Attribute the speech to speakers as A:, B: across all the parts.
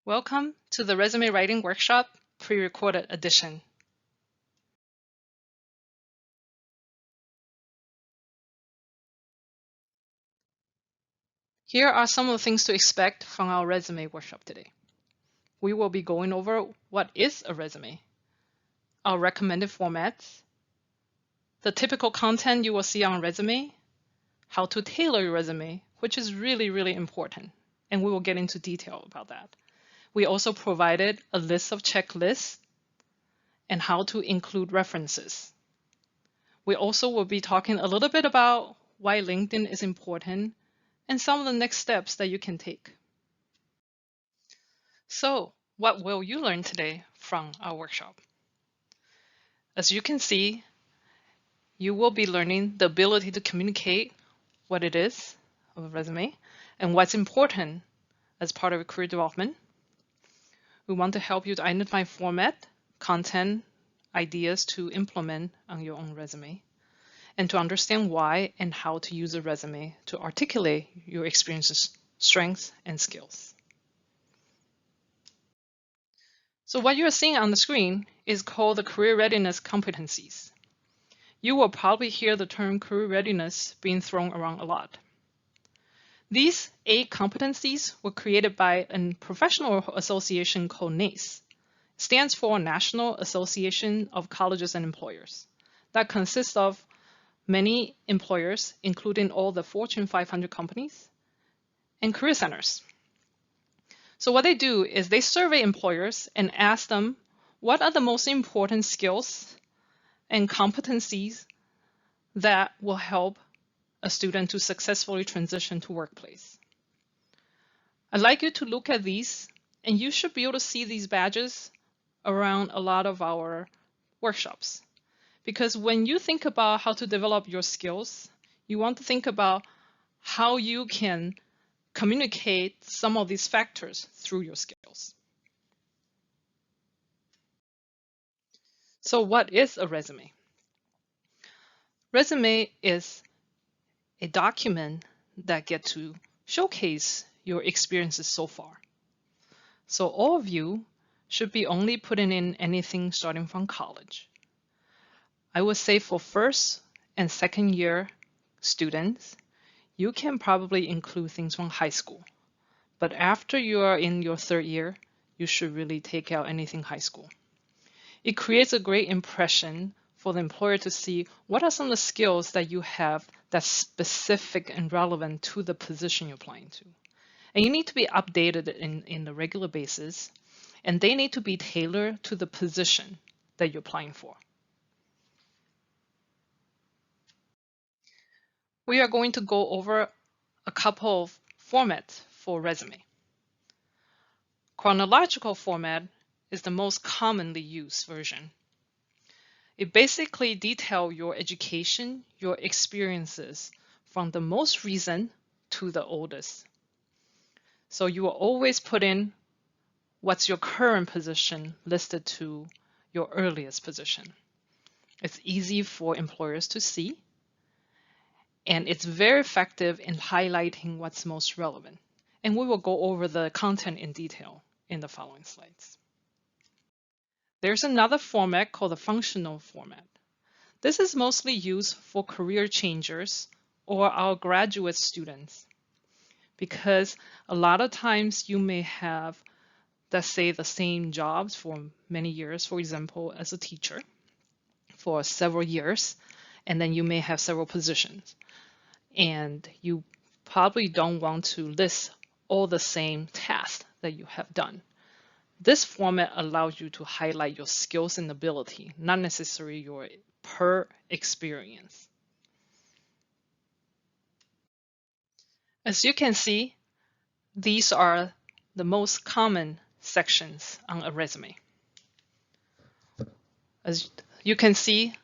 A: Welcome to the Resume Writing Workshop pre-recorded edition. Here are some of the things to expect from our resume workshop today. We will be going over what is a resume, our recommended formats, the typical content you will see on a resume, how to tailor your resume, which is really important, and we will get into detail about that. We also provided a list of checklists and how to include references. We also will be talking a little bit about why LinkedIn is important and some of the next steps that you can take. So, what will you learn today from our workshop? As you can see, you will be learning the ability to communicate what it is of a resume and what's important as part of your career development. We want to help you to identify format, content, ideas to implement on your own resume, and to understand why and how to use a resume to articulate your experiences, strengths, and skills. So what you're seeing on the screen is called the career readiness competencies. You will probably hear the term career readiness being thrown around a lot. These 8 competencies were created by a professional association called NACE. It stands for National Association of Colleges and Employers. That consists of many employers, including all the Fortune 500 companies and career centers. So what they do is they survey employers and ask them what are the most important skills and competencies that will help a student to successfully transition to workplace. I'd like you to look at these, and you should be able to see these badges around a lot of our workshops. Because when you think about how to develop your skills, you want to think about how you can communicate some of these factors through your skills. So what is a resume? Resume is a document that gets to showcase your experiences so far. So all of you should be only putting in anything starting from college. I would say for first and second year students, you can probably include things from high school. But after you are in your 3rd year, you should really take out anything high school. It creates a great impression for the employer to see what are some of the skills that you have that's specific and relevant to the position you're applying to. And you need to be updated in the regular basis, and they need to be tailored to the position that you're applying for. We are going to go over a couple of formats for resume. Chronological format is the most commonly used version. It basically details your education, your experiences from the most recent to the oldest. So you will always put in what's your current position listed to your earliest position. It's easy for employers to see, and it's very effective in highlighting what's most relevant. And we will go over the content in detail in the following slides. There's another format called the functional format. This is mostly used for career changers or our graduate students, because a lot of times you may have, let's say, the same jobs for many years, for example, as a teacher for several years, and then you may have several positions. And you probably don't want to list all the same tasks that you have done. This format allows you to highlight your skills and ability, not necessarily your per experience. As you can see, these are the most common sections on a resume. As you can see,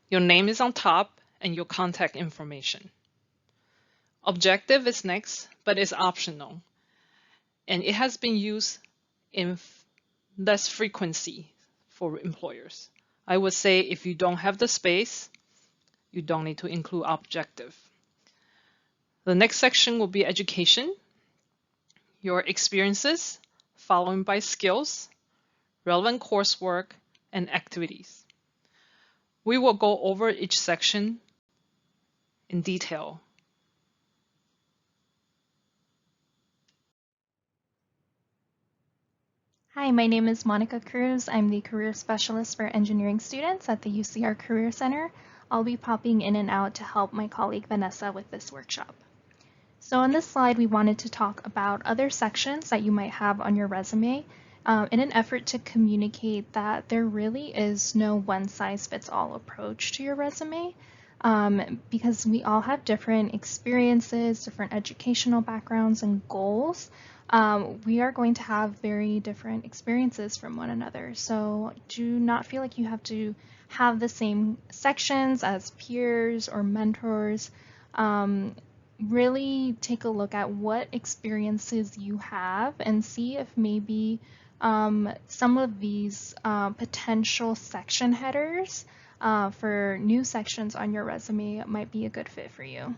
A: your name is on top and your contact information. Objective is next, but it's optional, and it has been used in less frequency for employers. I would say if you don't have the space, you don't need to include objective. The next section will be education, your experiences, followed by skills, relevant coursework, and activities. We will go over each section in detail.
B: Hi, my name is Monica Cruz. I'm the Career Specialist for Engineering Students at the UCR Career Center. I'll be popping in and out to help my colleague Vanessa with this workshop. So on this slide, we wanted to talk about other sections that you might have on your resume in an effort to communicate that there really is no one-size-fits-all approach to your resume because we all have different experiences, different educational backgrounds, and goals. We are going to have very different experiences from one another. So do not feel like you have to have the same sections as peers or mentors. Really take a look at what experiences you have and see if maybe some of these potential section headers for new sections on your resume might be a good fit for you.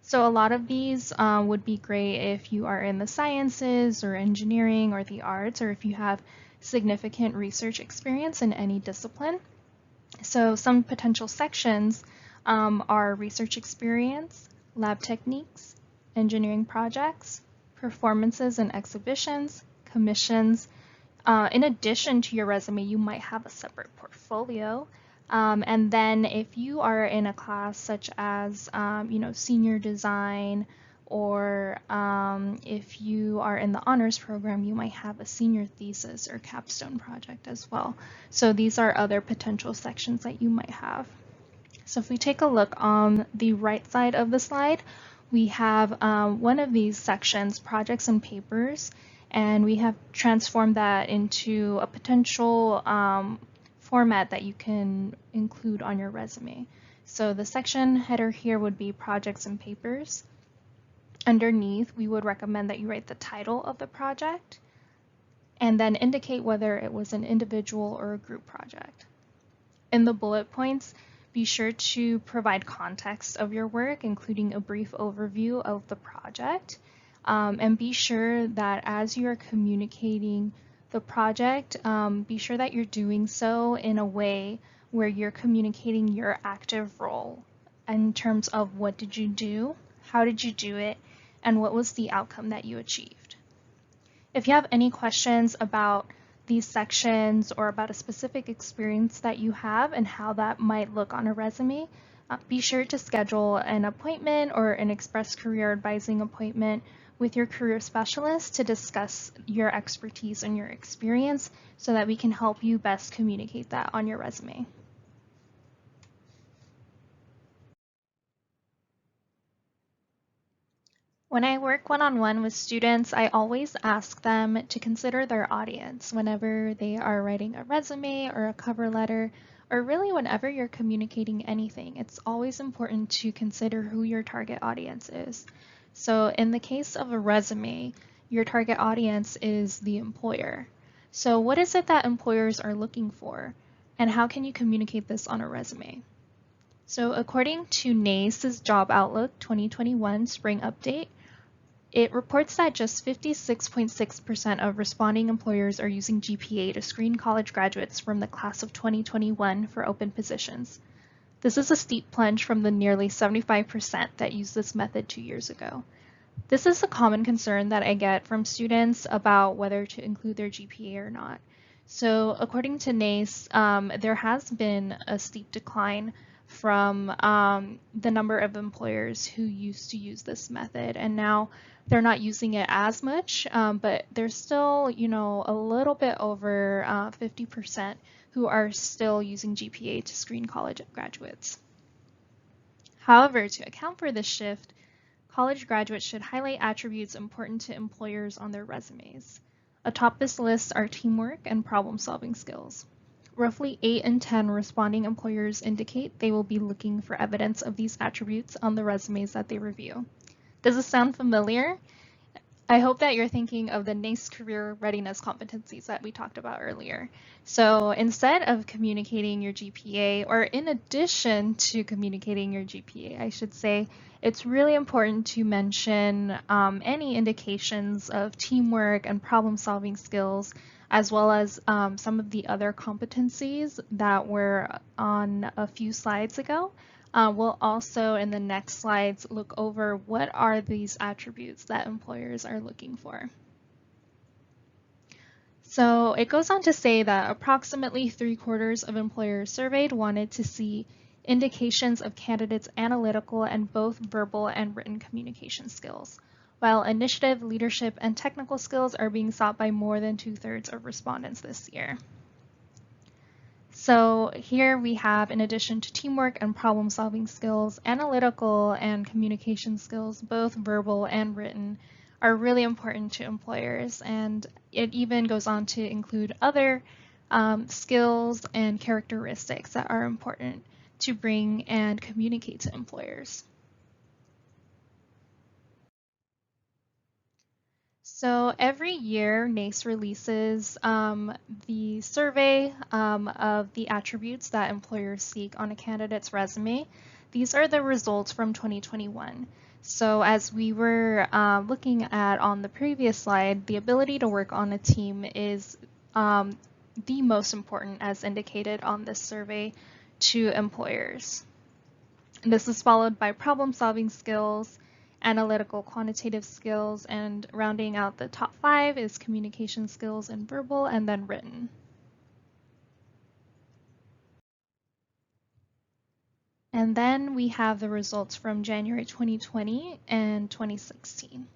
B: So a lot of these would be great if you are in the sciences or engineering or the arts, or if you have significant research experience in any discipline. So some potential sections are research experience, lab techniques, engineering projects, performances and exhibitions, commissions. In addition to your resume, you might have a separate portfolio. And then if you are in a class such as, senior design, or if you are in the honors program, you might have a senior thesis or capstone project as well. So these are other potential sections that you might have. So if we take a look on the right side of the slide, we have one of these sections, projects and papers, and we have transformed that into a potential format that you can include on your resume. So the section header here would be projects and papers. Underneath, we would recommend that you write the title of the project and then indicate whether it was an individual or a group project. In the bullet points, be sure to provide context of your work, including a brief overview of the project, and be sure that as you are communicating the project, be sure that you're doing so in a way where you're communicating your active role in terms of what did you do, how did you do it, and what was the outcome that you achieved. If you have any questions about these sections or about a specific experience that you have and how that might look on a resume, be sure to schedule an appointment or an express career advising appointment with your career specialist to discuss your expertise and your experience so that we can help you best communicate that on your resume. When I work one-on-one with students, I always ask them to consider their audience whenever they are writing a resume or a cover letter, or really whenever you're communicating anything. It's always important to consider who your target audience is. So in the case of a resume, your target audience is the employer. So what is it that employers are looking for, and how can you communicate this on a resume? So according to NACE's Job Outlook 2021 Spring Update, it reports that just 56.6% of responding employers are using GPA to screen college graduates from the class of 2021 for open positions. This is a steep plunge from the nearly 75% that used this method 2 years ago. This is a common concern that I get from students about whether to include their GPA or not. So according to NACE, there has been a steep decline from the number of employers who used to use this method, and now they're not using it as much, but there's still, a little bit over 50% who are still using GPA to screen college graduates. However, to account for this shift, college graduates should highlight attributes important to employers on their resumes. Atop this list are teamwork and problem-solving skills. Roughly 8 in 10 responding employers indicate they will be looking for evidence of these attributes on the resumes that they review. Does this sound familiar? I hope that you're thinking of the NACE career readiness competencies that we talked about earlier. So instead of communicating your GPA, or in addition to communicating your GPA, I should say, it's really important to mention any indications of teamwork and problem-solving skills, as well as some of the other competencies that were on a few slides ago. We'll also, in the next slides, look over what are these attributes that employers are looking for. So it goes on to say that approximately 3/4 of employers surveyed wanted to see indications of candidates' analytical and both verbal and written communication skills, while initiative, leadership, and technical skills are being sought by more than 2/3 of respondents this year. So here we have, in addition to teamwork and problem-solving skills, analytical and communication skills, both verbal and written, are really important to employers. And it even goes on to include other skills and characteristics that are important to bring and communicate to employers. So every year, NACE releases the survey of the attributes that employers seek on a candidate's resume. These are the results from 2021. So as we were looking at on the previous slide, the ability to work on a team is the most important as indicated on this survey to employers. And this is followed by problem-solving skills, analytical quantitative skills, and rounding out the top 5 is communication skills and verbal, and then written. And then we have the results from January 2020 and 2016.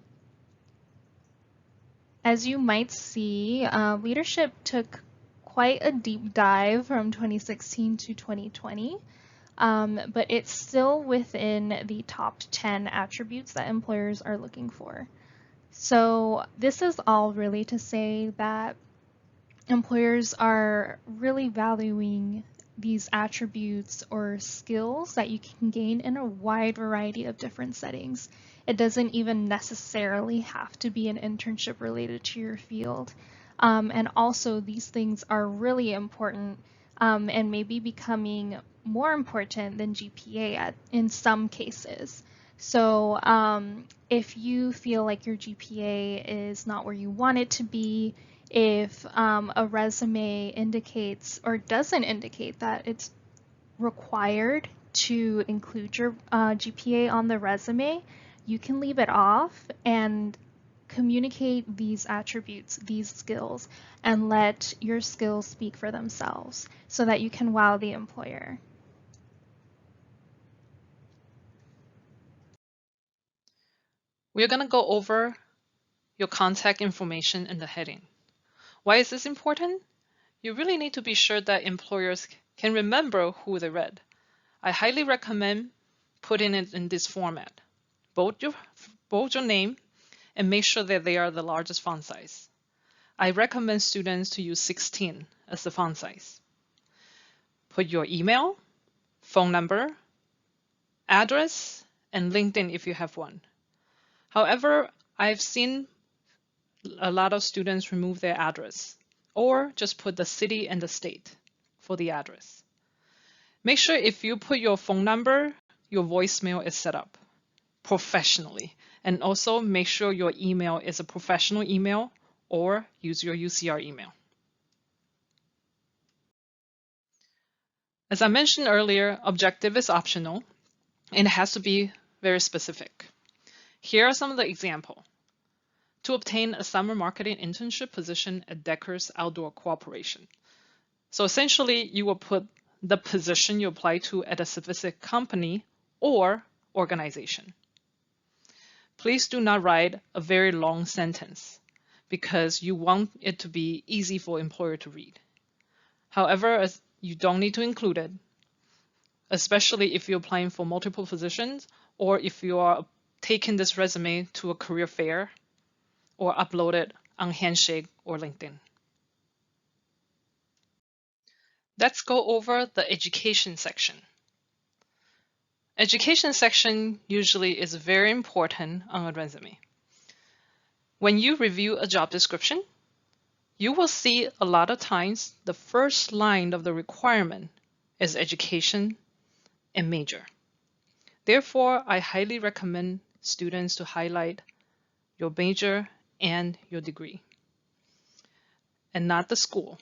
B: As you might see, leadership took quite a deep dive from 2016 to 2020. But it's still within the top 10 attributes that employers are looking for. So this is all really to say that employers are really valuing these attributes or skills that you can gain in a wide variety of different settings. It doesn't even necessarily have to be an internship related to your field. And also these things are really important and maybe becoming more important than GPA in some cases. So if you feel like your GPA is not where you want it to be, if a resume indicates or doesn't indicate that it's required to include your GPA on the resume, you can leave it off and communicate these attributes, these skills, and let your skills speak for themselves so that you can wow the employer.
A: We're going to go over your contact information in the heading. Why is this important? You really need to be sure that employers can remember who they read. I highly recommend putting it in this format. Bold your name and make sure that they are the largest font size. I recommend students to use 16 as the font size. Put your email, phone number, address, and LinkedIn if you have one. However, I've seen a lot of students remove their address or just put the city and the state for the address. Make sure if you put your phone number, your voicemail is set up professionally. And also make sure your email is a professional email or use your UCR email. As I mentioned earlier, objective is optional and it has to be very specific. Here are some of the examples. To obtain a summer marketing internship position at Decker's Outdoor Cooperation. So essentially, you will put the position you apply to at a specific company or organization. Please do not write a very long sentence because you want it to be easy for employer to read. However, you don't need to include it, especially if you're applying for multiple positions or if you are taking this resume to a career fair or upload it on Handshake or LinkedIn. Let's go over the education section. Education section usually is very important on a resume. When you review a job description, you will see a lot of times the first line of the requirement is education and major. Therefore, I highly recommend students to highlight your major and your degree, and not the school,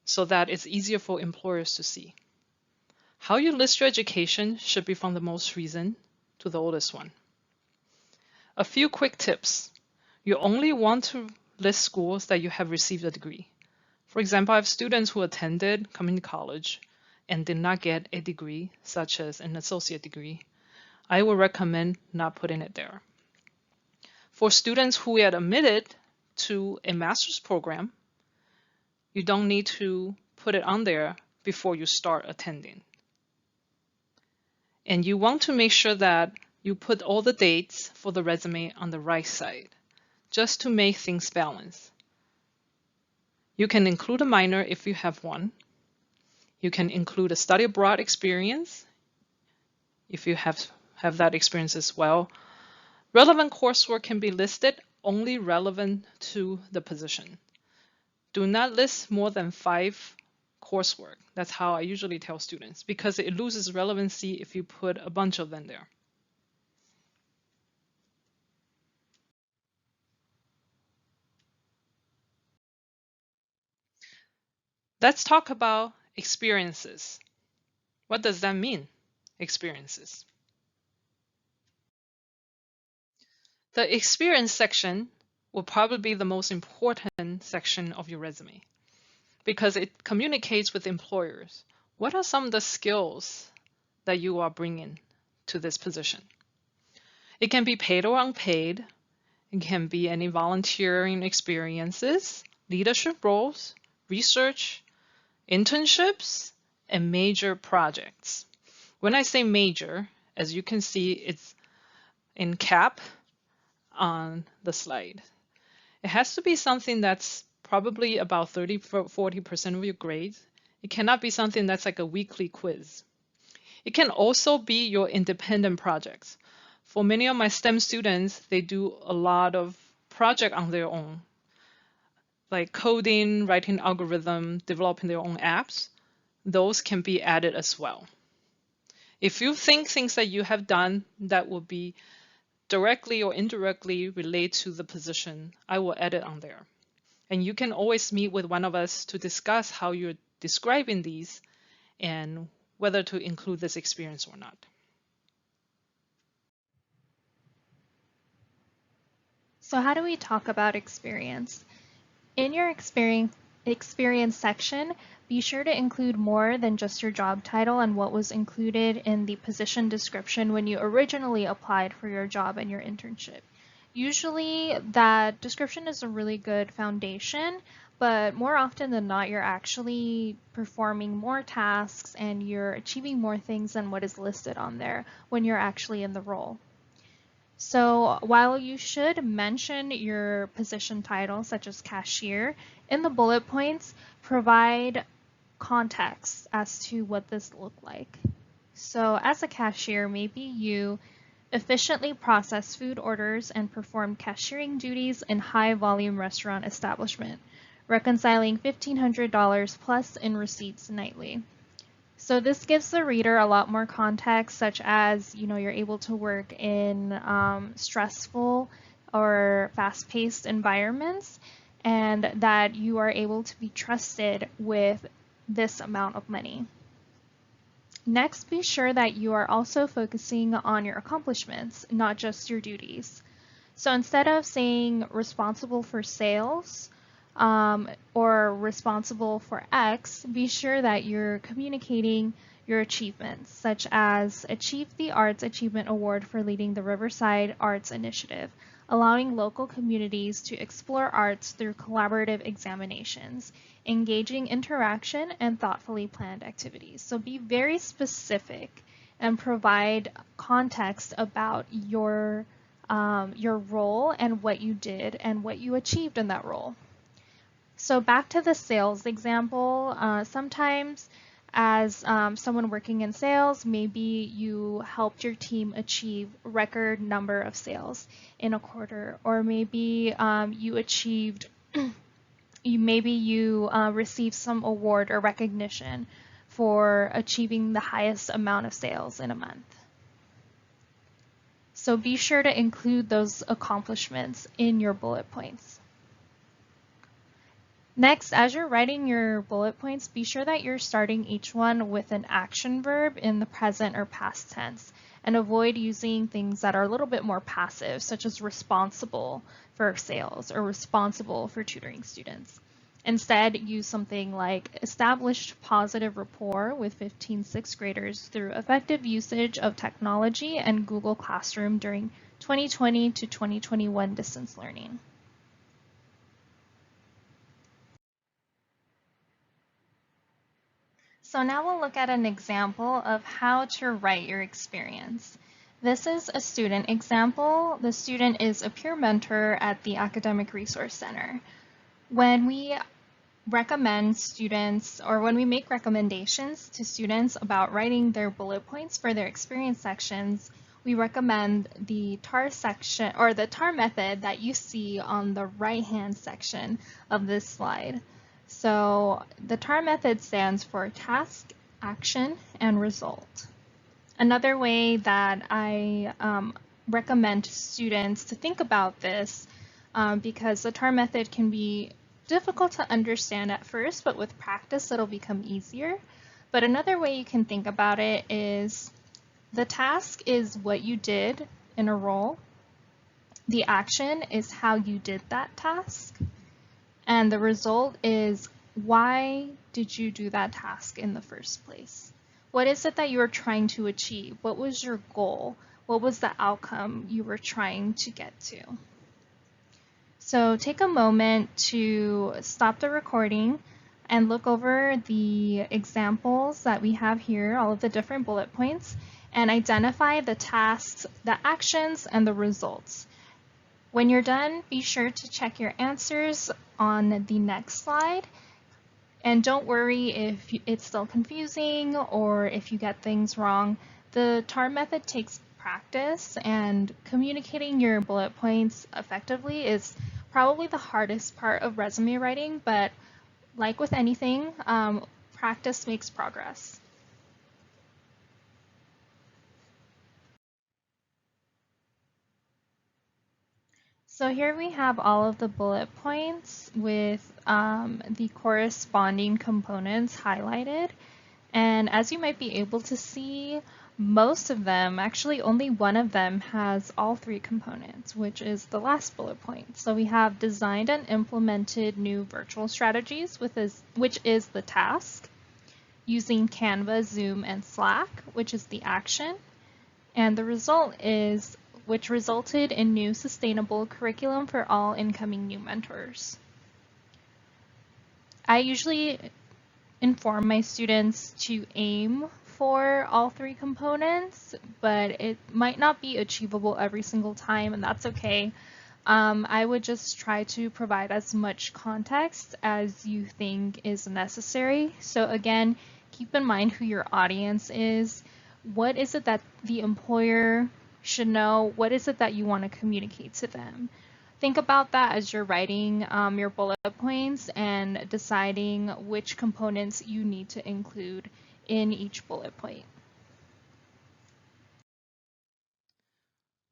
A: so that it's easier for employers to see. How you list your education should be from the most recent to the oldest one. A few quick tips. You only want to list schools that you have received a degree. For example, I have students who attended community college and did not get a degree, such as an associate degree. I would recommend not putting it there. For students who had admitted to a master's program, you don't need to put it on there before you start attending. And you want to make sure that you put all the dates for the resume on the right side, just to make things balance. You can include a minor if you have one. You can include a study abroad experience if you have that experience as well. Relevant coursework can be listed only relevant to the position. Do not list more than 5 coursework. That's how I usually tell students, because it loses relevancy if you put a bunch of them there. Let's talk about experiences. What does that mean, experiences? The experience section will probably be the most important section of your resume because it communicates with employers. What are some of the skills that you are bringing to this position? It can be paid or unpaid. It can be any volunteering experiences, leadership roles, research, internships, and major projects. When I say major, as you can see, it's in cap on the slide. It has to be something that's probably about 30-40% of your grades. It cannot be something that's like a weekly quiz. It can also be your independent projects. For many of my STEM students, they do a lot of project on their own, like coding, writing algorithm, developing their own apps. Those can be added as well. If you think things that you have done that will be directly or indirectly relate to the position, I will add it on there. And you can always meet with one of us to discuss how you're describing these and whether to include this experience or not.
B: So how do we talk about experience? In your experience section, be sure to include more than just your job title and what was included in the position description when you originally applied for your job and your internship. Usually that description is a really good foundation, but more often than not, you're actually performing more tasks and you're achieving more things than what is listed on there when you're actually in the role. So while you should mention your position title, such as cashier, in the bullet points, provide context as to what this looked like. So as a cashier, maybe you efficiently process food orders and perform cashiering duties in high volume restaurant establishment, reconciling $1,500 plus in receipts nightly. So this gives the reader a lot more context, such as, you're able to work in stressful or fast-paced environments, and that you are able to be trusted with this amount of money. Next, be sure that you are also focusing on your accomplishments, not just your duties. So instead of saying responsible for sales, or responsible for X, be sure that you're communicating your achievements, such as achieve the Arts Achievement Award for leading the Riverside Arts Initiative, allowing local communities to explore arts through collaborative examinations, engaging interaction, and thoughtfully planned activities. So be very specific and provide context about your role and what you did and what you achieved in that role. So back to the sales example, sometimes As someone working in sales, maybe you helped your team achieve record number of sales in a quarter, or maybe you achieved, maybe you received some award or recognition for achieving the highest amount of sales in a month. So be sure to include those accomplishments in your bullet points. Next, as you're writing your bullet points, be sure that you're starting each one with an action verb in the present or past tense, and avoid using things that are a little bit more passive, such as responsible for sales or responsible for tutoring students. Instead, use something like established positive rapport with 15 sixth graders through effective usage of technology and Google Classroom during 2020 to 2021 distance learning. So now we'll look at an example of how to write your experience. This is a student example. The student is a peer mentor at the Academic Resource Center. When we recommend students, or when we make recommendations to students about writing their bullet points for their experience sections, we recommend the TAR section, or the TAR method that you see on the right-hand section of this slide. So the TAR method stands for task, action, and result. Another way that I recommend students to think about this, because the TAR method can be difficult to understand at first, but with practice it'll become easier. But another way you can think about it is the task is what you did in a role. The action is how you did that task. And the result is why did you do that task in the first place? What is it that you were trying to achieve? What was your goal? What was the outcome you were trying to get to? So take a moment to stop the recording and look over the examples that we have here, all of the different bullet points, and identify the tasks, the actions, and the results. When you're done, be sure to check your answers on the next slide. And don't worry if it's still confusing or if you get things wrong. The TAR method takes practice, and communicating your bullet points effectively is probably the hardest part of resume writing, but like with anything, practice makes progress. So here we have all of the bullet points with the corresponding components highlighted. And as you might be able to see, most of them, actually only one of them, has all three components, which is the last bullet point. So we have designed and implemented new virtual strategies, which is the task, using Canva, Zoom, and Slack, which is the action, and the result is which resulted in new sustainable curriculum for all incoming new mentors. I usually inform my students to aim for all three components, but it might not be achievable every single time, and that's okay. I would just try to provide as much context as you think is necessary. So again, keep in mind who your audience is. What is it that the employer should know? What is it that you want to communicate to them? Think about that as you're writing your bullet points and deciding which components you need to include in each bullet point.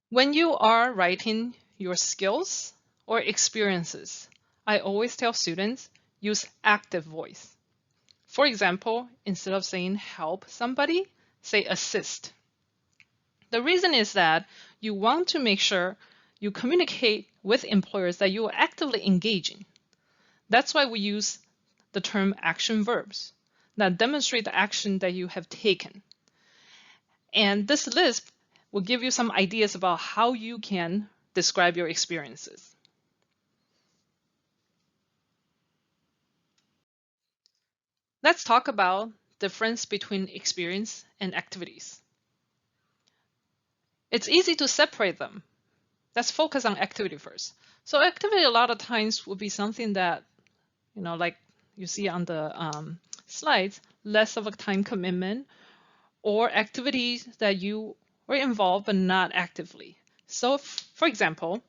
A: When you are writing your skills or experiences, I always tell students, use active voice. For example, instead of saying help somebody, say assist. The reason is that you want to make sure you communicate with employers that you are actively engaging. That's why we use the term action verbs that demonstrate the action that you have taken. And this list will give you some ideas about how you can describe your experiences. Let's talk about difference between experience and activities. It's easy to separate them. Let's focus on activity first. So activity a lot of times will be something that, like you see on the slides, less of a time commitment, or activities that you were involved but not actively. So, for example,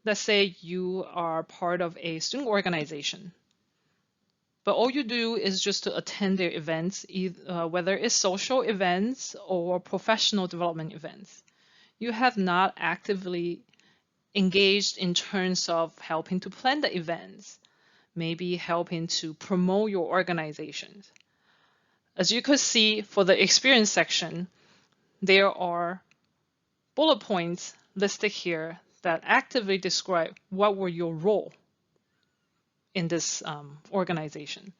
A: let's say you are part of a student organization, but all you do is just to attend their events, whether it's social events or professional development events. You have not actively engaged in terms of helping to plan the events, maybe helping to promote your organizations. As you could see for the experience section, there are bullet points listed here that actively describe what were your role in this organization.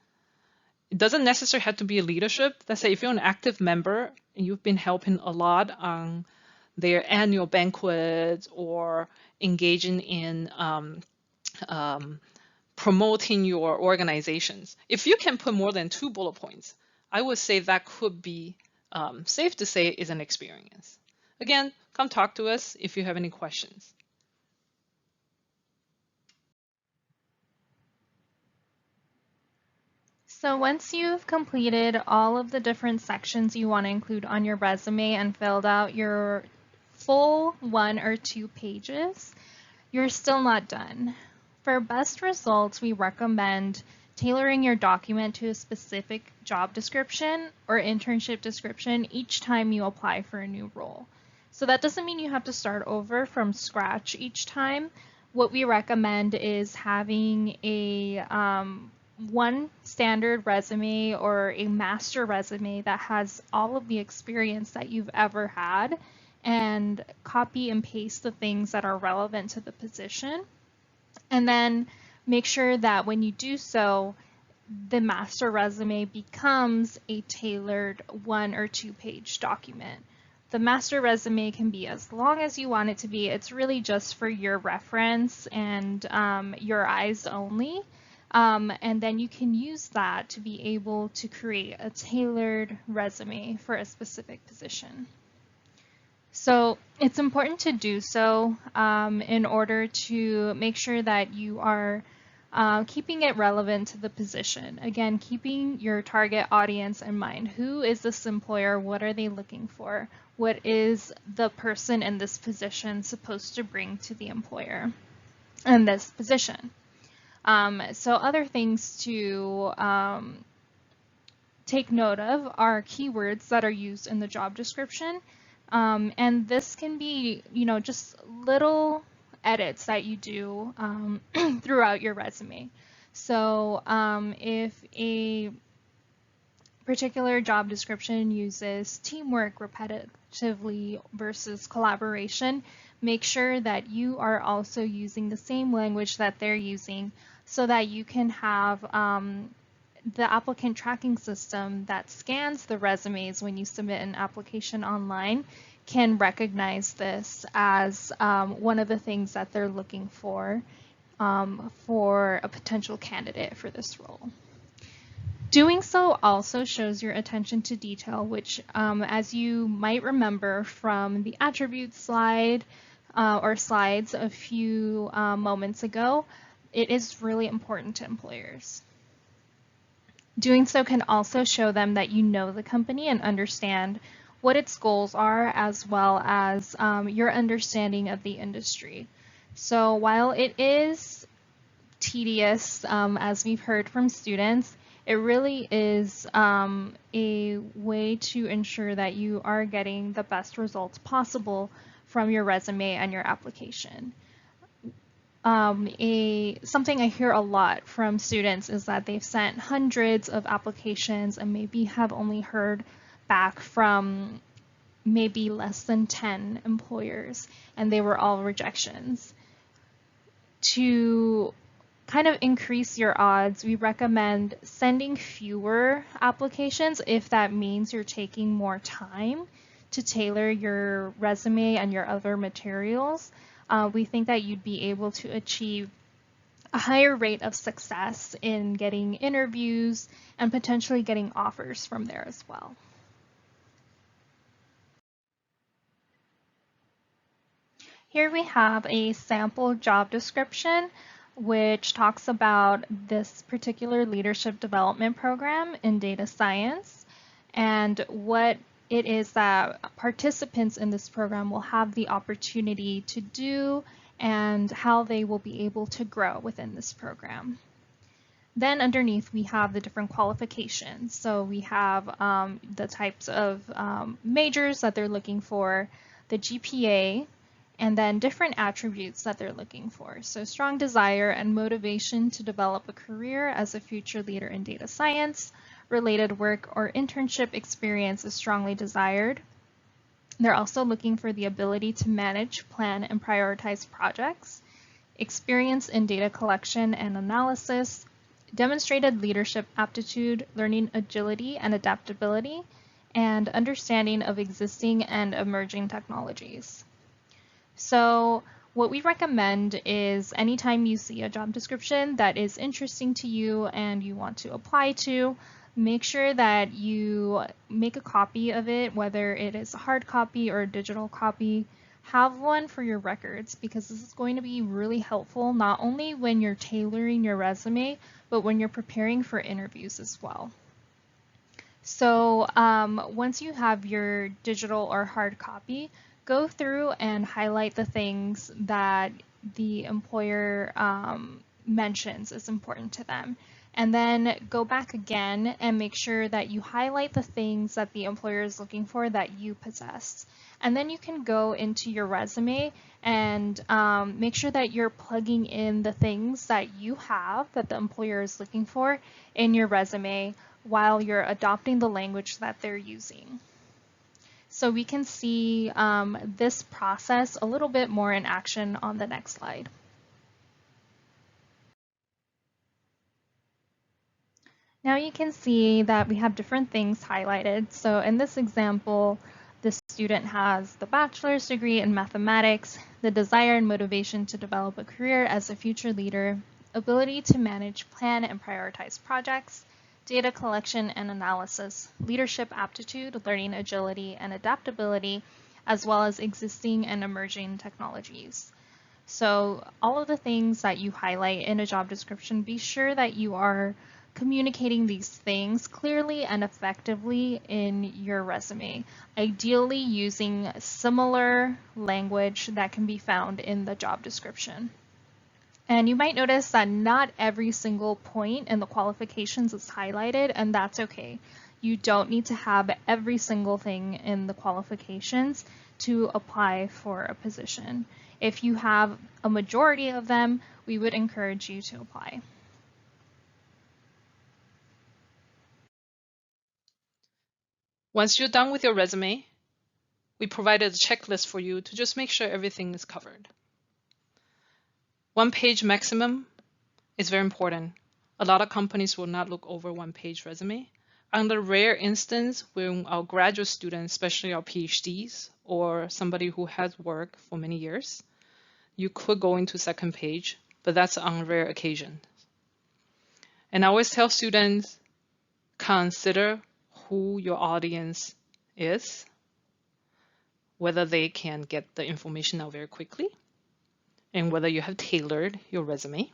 A: It doesn't necessarily have to be a leadership. Let's say if you're an active member and you've been helping a lot on their annual banquets or engaging in promoting your organizations. If you can put more than 2 bullet points, I would say that could be safe to say is an experience. Again, come talk to us if you have any questions.
B: So once you've completed all of the different sections you want to include on your resume and filled out your full 1 or 2 pages, you're still not done. For best results, we recommend tailoring your document to a specific job description or internship description each time you apply for a new role. So that doesn't mean you have to start over from scratch each time. What we recommend is having a one standard resume or a master resume that has all of the experience that you've ever had, and copy and paste the things that are relevant to the position. And then make sure that when you do so, the master resume becomes a tailored 1 or 2 page document. The master resume can be as long as you want it to be. It's really just for your reference and your eyes only. And then you can use that to be able to create a tailored resume for a specific position. So it's important to do so in order to make sure that you are keeping it relevant to the position. Again, keeping your target audience in mind. Who is this employer? What are they looking for? What is the person in this position supposed to bring to the employer in this position? So other things to take note of are keywords that are used in the job description. And this can be, just little edits that you do throughout your resume. So if a particular job description uses teamwork repetitively versus collaboration, make sure that you are also using the same language that they're using so that you can have the applicant tracking system that scans the resumes when you submit an application online can recognize this as one of the things that they're looking for a potential candidate for this role. Doing so also shows your attention to detail, which, as you might remember from the attributes slide or slides a few moments ago, it is really important to employers. Doing so can also show them that you know the company and understand what its goals are, as well as your understanding of the industry. So while it is tedious, as we've heard from students, it really is a way to ensure that you are getting the best results possible from your resume and your application. Something I hear a lot from students is that they've sent hundreds of applications and maybe have only heard back from maybe less than 10 employers, and they were all rejections. To kind of increase your odds, we recommend sending fewer applications if that means you're taking more time to tailor your resume and your other materials. We think that you'd be able to achieve a higher rate of success in getting interviews and potentially getting offers from there as well. Here we have a sample job description which talks about this particular leadership development program in data science and what it is that participants in this program will have the opportunity to do and how they will be able to grow within this program. Then underneath we have the different qualifications. So we have the types of majors that they're looking for, the GPA, and then different attributes that they're looking for. So strong desire and motivation to develop a career as a future leader in data science, related work or internship experience is strongly desired. They're also looking for the ability to manage, plan, and prioritize projects, experience in data collection and analysis, demonstrated leadership aptitude, learning agility and adaptability, and understanding of existing and emerging technologies. So what we recommend is anytime you see a job description that is interesting to you and you want to apply to, make sure that you make a copy of it, whether it is a hard copy or a digital copy. Have one for your records because this is going to be really helpful not only when you're tailoring your resume, but when you're preparing for interviews as well. So once you have your digital or hard copy, go through and highlight the things that the employer mentions is important to them. And then go back again and make sure that you highlight the things that the employer is looking for that you possess. And then you can go into your resume and make sure that you're plugging in the things that you have that the employer is looking for in your resume while you're adopting the language that they're using. So we can see this process a little bit more in action on the next slide. Now you can see that we have different things highlighted. So in this example, the student has the bachelor's degree in mathematics, the desire and motivation to develop a career as a future leader, ability to manage, plan, and prioritize projects, data collection and analysis, leadership aptitude, learning agility and adaptability, as well as existing and emerging technologies. So all of the things that you highlight in a job description, be sure that you are communicating these things clearly and effectively in your resume, ideally using similar language that can be found in the job description. And you might notice that not every single point in the qualifications is highlighted, and that's okay. You don't need to have every single thing in the qualifications to apply for a position. If you have a majority of them, we would encourage you to apply.
A: Once you're done with your resume, we provided a checklist for you to just make sure everything is covered. 1 page maximum is very important. A lot of companies will not look over 1 page resume. On the rare instance when our graduate students, especially our PhDs or somebody who has worked for many years, you could go into 2nd page, but that's on rare occasions. And I always tell students, consider who your audience is, whether they can get the information out very quickly, and whether you have tailored your resume.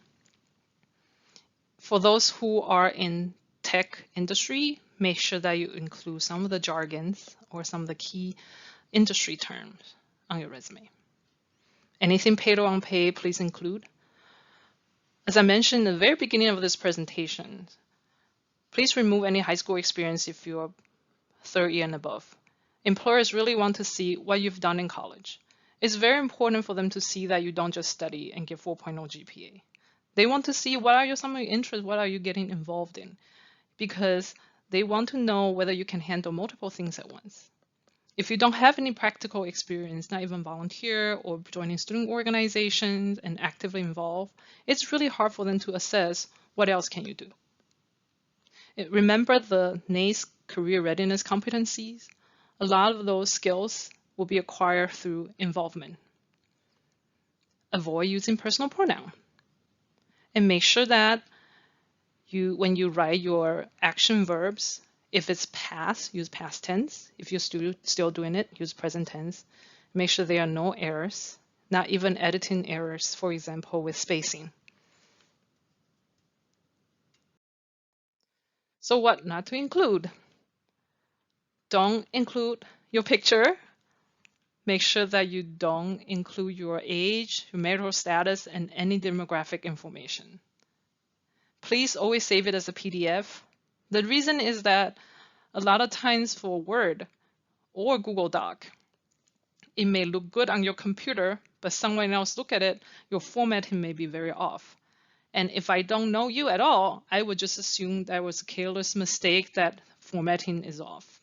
A: For those who are in tech industry, make sure that you include some of the jargons or some of the key industry terms on your resume. Anything paid or unpaid, please include. As I mentioned in the very beginning of this presentation, please remove any high school experience if you're 3rd year and above. Employers really want to see what you've done in college. It's very important for them to see that you don't just study and get 4.0 GPA. They want to see what are some of your interests, what are you getting involved in, because they want to know whether you can handle multiple things at once. If you don't have any practical experience, not even volunteer or joining student organizations and actively involved, it's really hard for them to assess what else can you do. Remember the NACE career readiness competencies? A lot of those skills will be acquired through involvement. Avoid using personal pronoun. And make sure that when you write your action verbs, if it's past, use past tense. If you're still doing it, use present tense. Make sure there are no errors, not even editing errors, for example, with spacing. So what not to include? Don't include your picture. Make sure that you don't include your age, your marital status, and any demographic information. Please always save it as a PDF. The reason is that a lot of times for Word or Google Doc, it may look good on your computer, but someone else look at it, your formatting may be very off. And if I don't know you at all, I would just assume that was a careless mistake that formatting is off.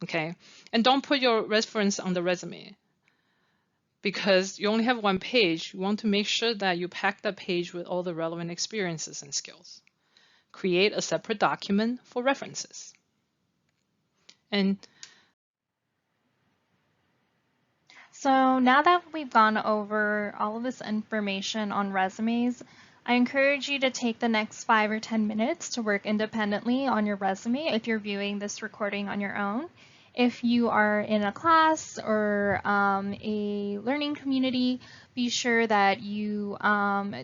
A: Okay, and don't put your reference on the resume because you only have one page. You want to make sure that you pack that page with all the relevant experiences and skills. Create a separate document for references. And
B: So now that we've gone over all of this information on resumes, I encourage you to take the next 5 or 10 minutes to work independently on your resume if you're viewing this recording on your own. If you are in a class or a learning community, be sure that you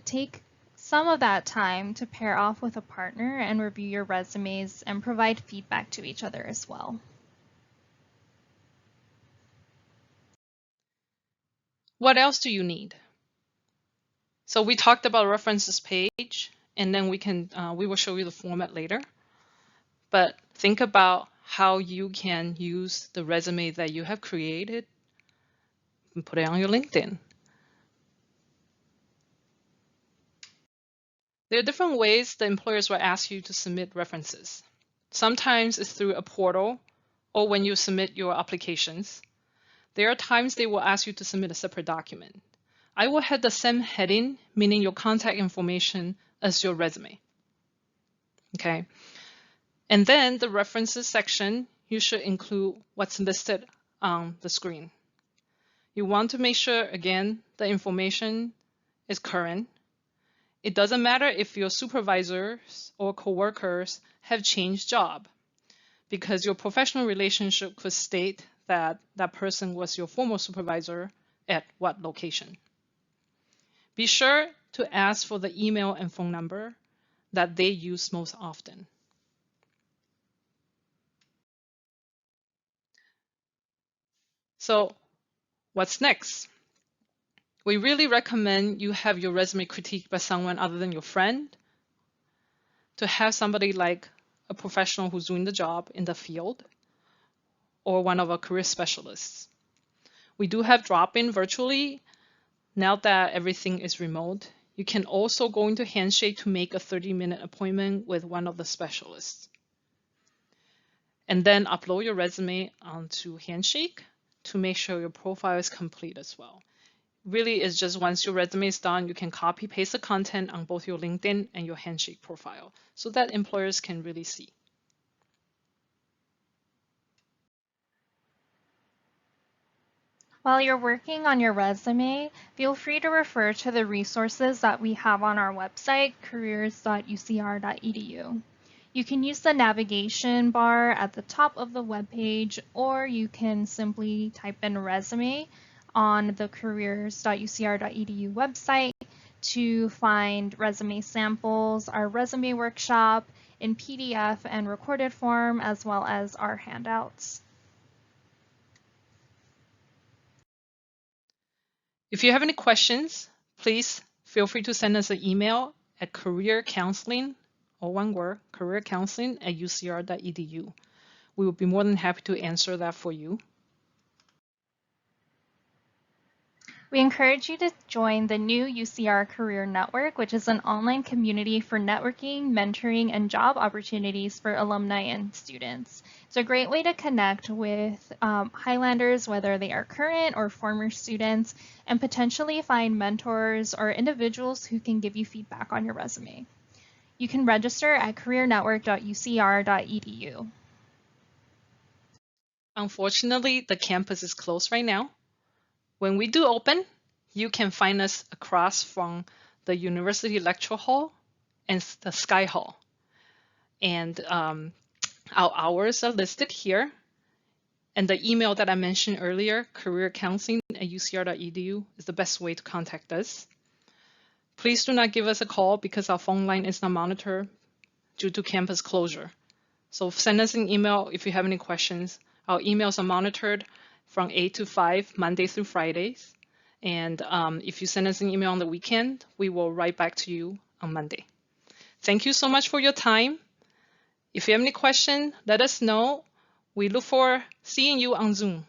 B: take some of that time to pair off with a partner and review your resumes and provide feedback to each other as well.
A: what else do you need? So we talked about references page, and then we will show you the format later. But think about how you can use the resume that you have created and put it on your LinkedIn. There are different ways the employers will ask you to submit references. Sometimes it's through a portal or when you submit your applications. There are times they will ask you to submit a separate document. I will have the same heading, meaning your contact information, as your resume. Okay. And then the references section, you should include what's listed on the screen. You want to make sure, again, the information is current. It doesn't matter if your supervisors or coworkers have changed job, because your professional relationship could state that that person was your former supervisor at what location. Be sure to ask for the email and phone number that they use most often. So what's next? We really recommend you have your resume critiqued by someone other than your friend, to have somebody like a professional who's doing the job in the field or one of our career specialists. We do have drop-in virtually. Now that everything is remote, you can also go into Handshake to make a 30-minute appointment with one of the specialists. And then upload your resume onto Handshake to make sure your profile is complete as well. Really, it's just once your resume is done, you can copy paste the content on both your LinkedIn and your Handshake profile so that employers can really see.
B: While you're working on your resume, feel free to refer to the resources that we have on our website, careers.ucr.edu. You can use the navigation bar at the top of the webpage, or you can simply type in resume on the careers.ucr.edu website to find resume samples, our resume workshop in PDF and recorded form, as well as our handouts.
A: If you have any questions, please feel free to send us an email at careercounseling, or one word, careercounseling@ucr.edu. We will be more than happy to answer that for you.
B: We encourage you to join the new UCR Career Network, which is an online community for networking, mentoring, and job opportunities for alumni and students. It's a great way to connect with Highlanders, whether they are current or former students, and potentially find mentors or individuals who can give you feedback on your resume. You can register at careernetwork.ucr.edu.
A: Unfortunately, the campus is closed right now. When we do open, you can find us across from the University Lecture Hall and the Sky Hall. And our hours are listed here. And the email that I mentioned earlier, careercounseling@ucr.edu, is the best way to contact us. Please do not give us a call because our phone line is not monitored. due to campus closure. So send us an email if you have any questions. Our emails are monitored from 8 to 5, Monday through Fridays. And if you send us an email on the weekend, we will write back to you on Monday. Thank you so much for your time. If you have any questions, let us know. We look forward to seeing you on Zoom.